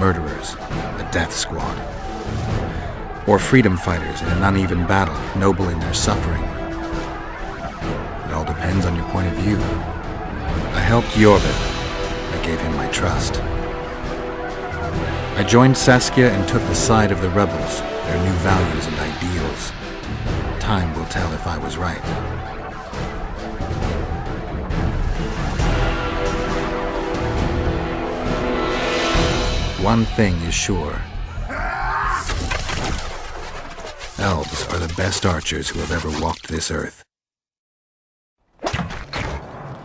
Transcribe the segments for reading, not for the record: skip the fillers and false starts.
murderers, a death squad. Or freedom fighters in an uneven battle, noble in their suffering. It all depends on your point of view. I helped Iorveth. I gave him my trust. I joined Saskia and took the side of the rebels, their new values and ideals. Time will tell if I was right. One thing is sure. Elves are the best archers who have ever walked this earth.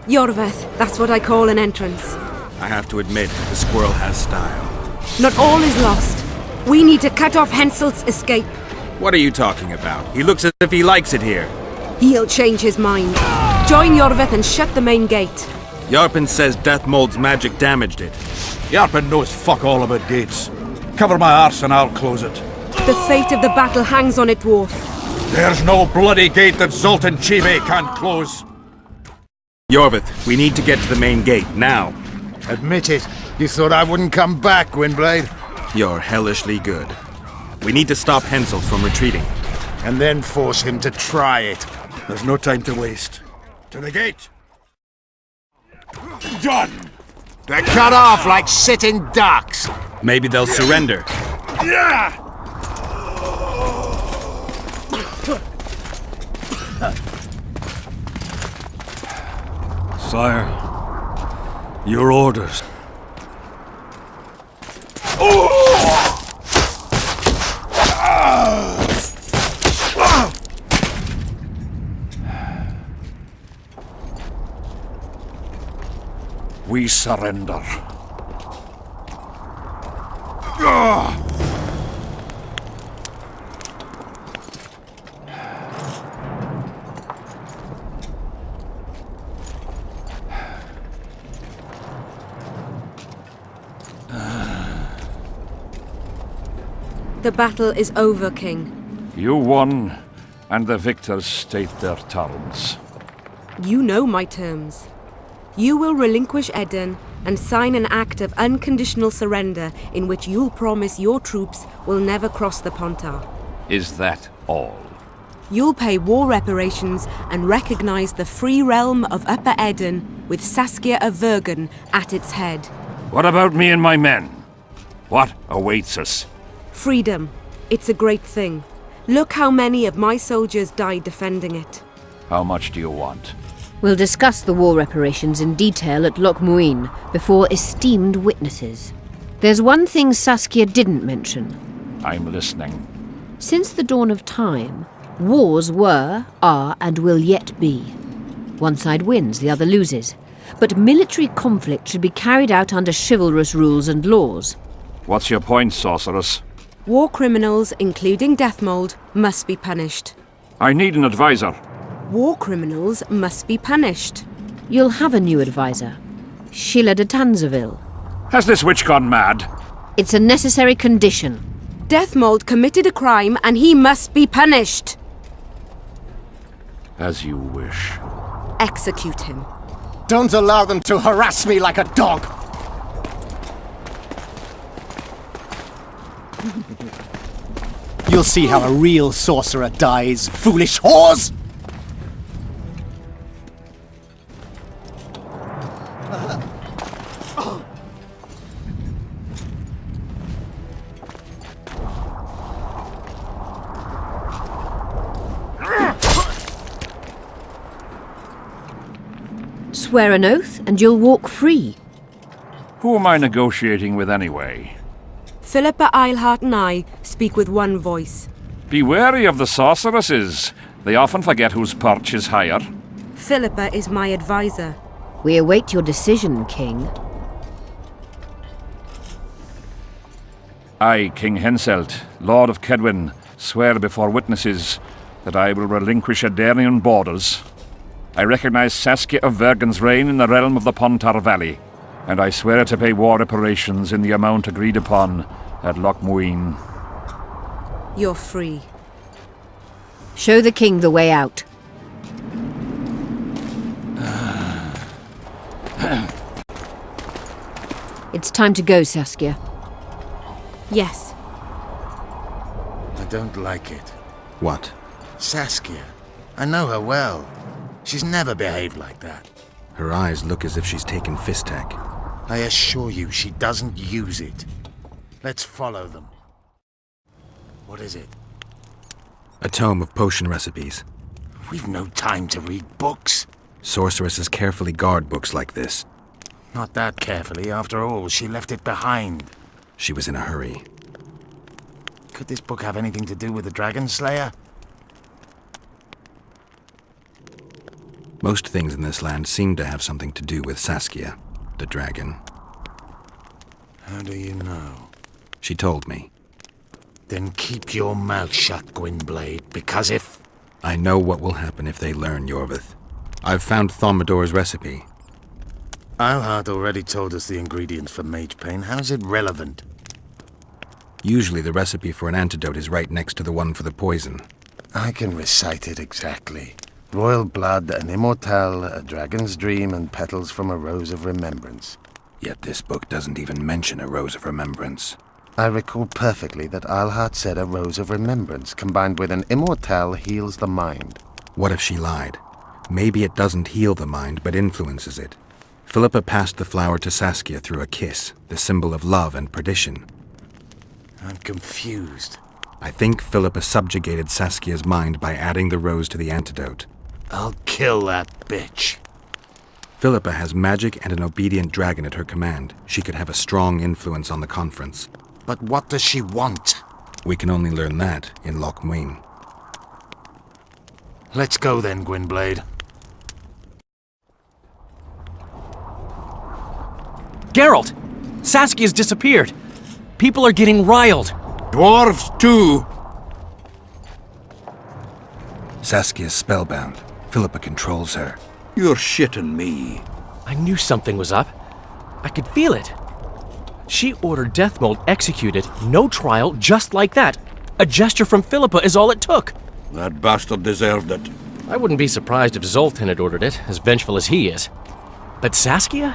Iorveth, that's what I call an entrance. I have to admit, the squirrel has style. Not all is lost. We need to cut off Henselt's escape. What are you talking about? He looks as if he likes it here. He'll change his mind. Join Iorveth and shut the main gate. Yarpen says Deathmold's magic damaged it. Yarpen knows fuck all about gates. Cover my arse and I'll close it. The fate of the battle hangs on it, dwarf. There's no bloody gate that Zoltan Chive can't close. Iorveth, we need to get to the main gate, now. Admit it. You thought I wouldn't come back, Windblade? You're hellishly good. We need to stop Henselt from retreating. And then force him to try it. There's no time to waste. To the gate! Done! They're cut off like sitting ducks. Maybe they'll surrender. Yeah! Sire, your orders. We surrender. The battle is over, King. You won, and the victors state their terms. You know my terms. You will relinquish Eden and sign an act of unconditional surrender in which you'll promise your troops will never cross the Pontar. Is that all? You'll pay war reparations and recognize the free realm of Upper Eden with Saskia of Vergen at its head. What about me and my men? What awaits us? Freedom. It's a great thing. Look how many of my soldiers died defending it. How much do you want? We'll discuss the war reparations in detail at Loc Muinne before esteemed witnesses. There's one thing Saskia didn't mention. I'm listening. Since the dawn of time, wars were, are, and will yet be. One side wins, the other loses. But military conflict should be carried out under chivalrous rules and laws. What's your point, sorceress? War criminals, including Deathmold, must be punished. I need an advisor. War criminals must be punished. You'll have a new advisor. Sheila de Tanzaville. Has this witch gone mad? It's a necessary condition. Deathmold committed a crime and he must be punished. As you wish. Execute him. Don't allow them to harass me like a dog. You'll see how a real sorcerer dies, foolish whores! Swear an oath and you'll walk free. Who am I negotiating with anyway? Philippa Eilhart and I speak with one voice. Be wary of the sorceresses. They often forget whose perch is higher. Philippa is my advisor. We await your decision, King. I, King Henselt, Lord of Kedwin, swear before witnesses that I will relinquish Adarian borders. I recognize Saskia of Vergen's reign in the realm of the Pontar Valley, and I swear to pay war reparations in the amount agreed upon at Loc Muinne. You're free. Show the king the way out. It's time to go, Saskia. Yes. I don't like it. What? Saskia. I know her well. She's never behaved like that. Her eyes look as if she's taken Fistek. I assure you, she doesn't use it. Let's follow them. What is it? A tome of potion recipes. We've no time to read books. Sorceresses carefully guard books like this. Not that carefully. After all, she left it behind. She was in a hurry. Could this book have anything to do with the Dragon Slayer? Most things in this land seem to have something to do with Saskia, the dragon. How do you know? She told me. Then keep your mouth shut, Gwynblade, because if... I know what will happen if they learn, Iorveth. I've found Thaumadour's recipe. Eilhart already told us the ingredients for mage pain. How's it relevant? Usually the recipe for an antidote is right next to the one for the poison. I can recite it exactly. Royal blood, an immortelle, a dragon's dream, and petals from a rose of remembrance. Yet this book doesn't even mention a rose of remembrance. I recall perfectly that Eilhart said a rose of remembrance combined with an immortelle heals the mind. What if she lied? Maybe it doesn't heal the mind, but influences it. Philippa passed the flower to Saskia through a kiss, the symbol of love and perdition. I'm confused. I think Philippa subjugated Saskia's mind by adding the rose to the antidote. I'll kill that bitch. Philippa has magic and an obedient dragon at her command. She could have a strong influence on the conference. But what does she want? We can only learn that in Loc Muinne. Let's go then, Gwynblade. Geralt! Saskia's disappeared. People are getting riled. Dwarves too! Saskia's spellbound. Philippa controls her. You're shitting me. I knew something was up. I could feel it. She ordered Deathmold executed, no trial, just like that. A gesture from Philippa is all it took. That bastard deserved it. I wouldn't be surprised if Zoltan had ordered it, as vengeful as he is. But Saskia?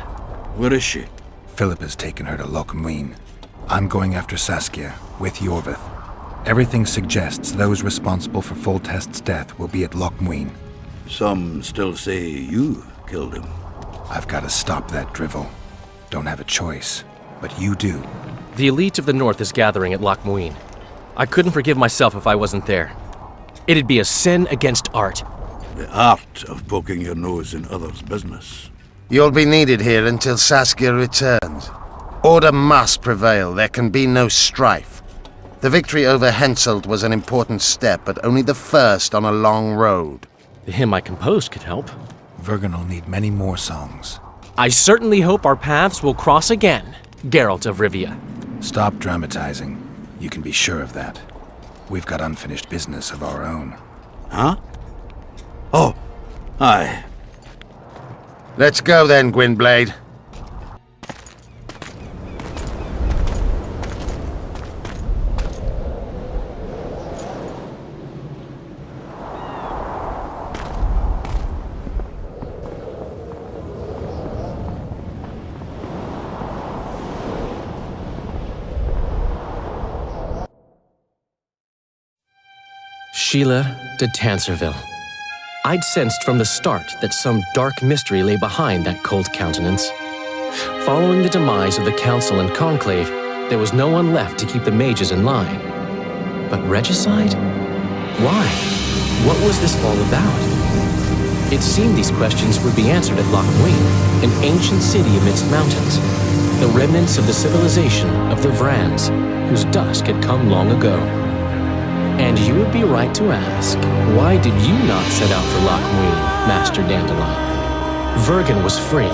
Where is she? Philippa's taken her to Loc Muinne. I'm going after Saskia, with Iorveth. Everything suggests those responsible for Foltest's death will be at Loc Muinne. Some still say you killed him. I've got to stop that drivel. Don't have a choice, but you do. The elite of the North is gathering at Loc Muinne. I couldn't forgive myself if I wasn't there. It'd be a sin against art. The art of poking your nose in others' business. You'll be needed here until Saskia returns. Order must prevail. There can be no strife. The victory over Henselt was an important step, but only the first on a long road. The hymn I composed could help. Vergen will need many more songs. I certainly hope our paths will cross again, Geralt of Rivia. Stop dramatizing. You can be sure of that. We've got unfinished business of our own. Huh? Oh, aye. Let's go then, Gwynblade. Sheila de Tanserville. I'd sensed from the start that some dark mystery lay behind that cold countenance. Following the demise of the Council and Conclave, there was no one left to keep the mages in line. But regicide? Why? What was this all about? It seemed these questions would be answered at Loc Muinne, an ancient city amidst mountains, the remnants of the civilization of the Vrans, whose dusk had come long ago. And you would be right to ask, why did you not set out for Loc Muinne, Master Dandelion? Vergen was free.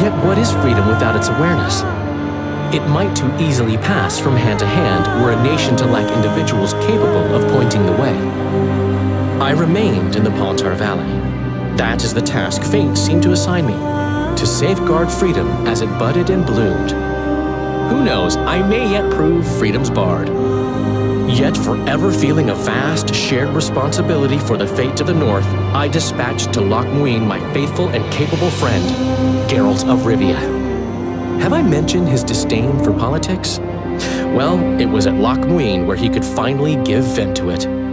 Yet what is freedom without its awareness? It might too easily pass from hand to hand were a nation to lack individuals capable of pointing the way. I remained in the Pontar Valley. That is the task fate seemed to assign me, to safeguard freedom as it budded and bloomed. Who knows, I may yet prove freedom's bard. Yet forever feeling a vast, shared responsibility for the fate of the North, I dispatched to Loc Muinne my faithful and capable friend, Geralt of Rivia. Have I mentioned his disdain for politics? Well, it was at Loc Muinne where he could finally give vent to it.